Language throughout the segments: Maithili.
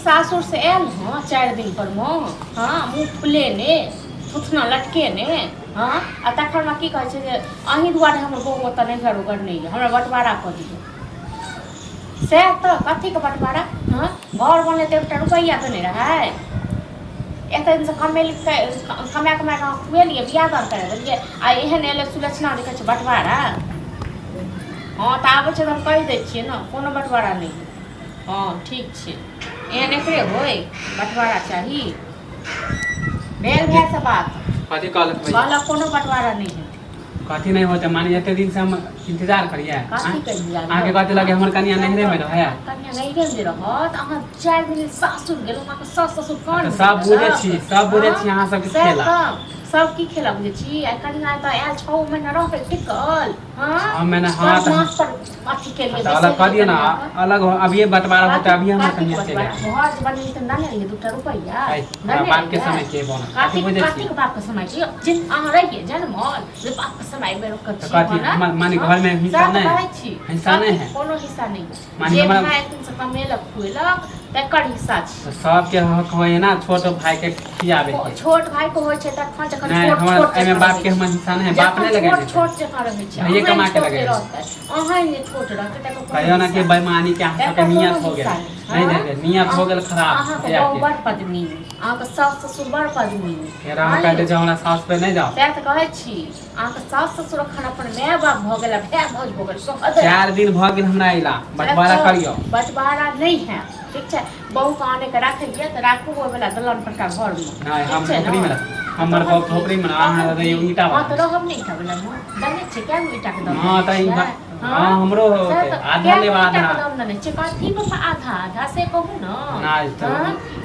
सासुर से आयल हाँ 4 दिन पर हाँ मुँह फुले ने थुथना लटके ने हाँ आ तखन की कहे छै जे अहीं दुआरे हमर बहू ओतऽ नहीं घर उगर नहीं हमरा बंटवारा कऽ दियौ सएह तऽ कथी के बंटवारा हाँ घर बने तऽ एकटा रुपैया तऽ नहीं रहे एत दिन से कमा कऽ खुएलियै बियाह दान करा देलियै आ एहन एले सुलक्षणा देखै छै बंटवारा हाँ तऽ आबै छै तऽ हम कहि दै छियै ने कोनो बंटवारा नहीं हाँ ठीक छै एहन एकरे होय बंटवारा चाही भेल भए से बात कथी कहलक भैया कहलक कोनो बंटवारा नहीं है कथी नहीं होते माने एते दिन से हम इंतजार करिए कथी कहिया आगे कथी लगे हमर कनिया नहिरे में रहे कन्या नहिरे में रहत अहाँ 4 दिन सासुर गेलौ अहाँ के सास ससुर कान सब बुझे छी अहाँ सब के खेला सब की खेला बुझे छी आ कनिया त आयल 6 महीना रहके टिकल हां 6 महीना हां मास्टर अथी के लिए अलग कर दिए ना अलग अभी बंटवारा होता अभी हम कनिया चले घर बनी त ना ले 2 रुपया बाप के समय के बना कथी बुझे छी कथी बाप के समय छी जिन अहाँ रहिए जनमल जे बाप के समय में रोकत छी कथी माने घर में हिस्सा नहीं हिस्सा नहीं है कोनो हिस्सा नहीं माने जे भाई तुम से कमेलक खुएलक तकर हिस्सा छी सब के हक होय ना छोट भाई के खियाबे छोट भाई को होय छै तखन जखन छोट छोट एमे बाप के हमर हिस्सा नहीं बाप नहीं लगे छोट जका रहै छै ये कमा के लगे अहाँ ने छोट रहते तक कहियो ना कि बेईमानी के हम के नियत हो गेल नहीं दे नियत हो गेल खराब अहाँ के बड़ पत्नी अहाँ के सास ससुर बड़ पत्नी तेरा हम कहते जो हमरा सास पे नहीं जाओ तै त कहै छी अहाँ के सास ससुर अखन अपन माय बाप भ गेल भाय भौज भ गेल 4 दिन भ गेल हमरा आइला बंटवारा करियो बंटवारा नहीं है ठीक छै बहू के आने के राखिए त राखू ओ वाला दलन पर का घर में नहीं हम झोपड़ी में हमर बाप झोपड़ी में अहाँ रे ईटा हां त रहब नहीं था वाला दने छै क्या ईटा के दम हां त हां हमरो आधा ले आधा दम दने छै कथी पर आधा आधा से कहू न नहीं तो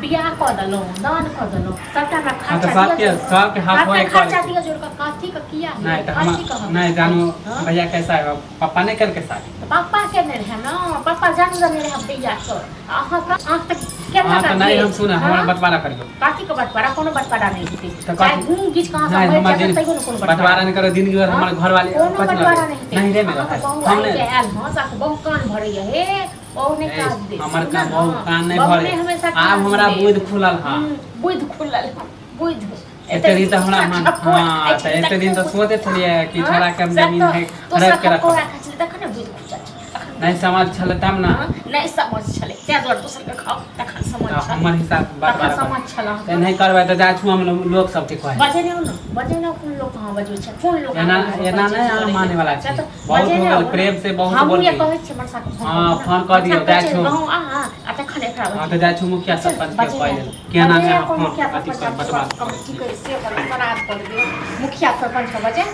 बियाह क दलो दान क दलो सबटा में सब के हाथ होए खर्चा दिया जोड़ का कथी का किया नहीं तो हम नहीं जानू भैया कैसा है पापा ने कल के साथ पापा के नहीं है ना पापा जानू नहीं रहे बियाह कर अहाँ का आंख तक केना हां तो नहीं हम सुना हमरा बंटवारा करियो कथी के बंटवारा कोनो बंटवारा नहीं होती चाहे घूम गीच कहां से बैठ जाते तइयो कोनो बंटवारा नहीं करो दिन भर हमर घर वाले नहीं रे मेरा हमने आयल हां साक बहु कान भरैया हे बहु ने काज दे हमर का बहु कान नहीं भरे आब हमरा बुध खुलल हां बुध खुलल बुध एते दिन तो हमरा हां त एते दिन तो सोचे छलिए कि छोरा के जमीन है खरीद के रखो तखन बुध खुल जाय नहीं समझ छले तब ना नहीं समझ छले त्या जोर दोसर के खाओ तखन समझ छले हमर हिसाब बात समझ छला ते नहीं करबै त जा छु हम लोग सब के कहे बजे न कोन लोग कहां बजै छै कोन लोग एना नहीं हम माने वाला छै बहुत हो गेल प्रेम से बहुत बोल हम ये कहै छै वर्षा के हां फोन कर दियो जा छु हां आ तखन एकरा हां त जा छु मुखिया सरपंच के कह दे के नाम है फोन अथी पर बटवा ठीक है से पर बरात कर दियो मुखिया सरपंच के बजे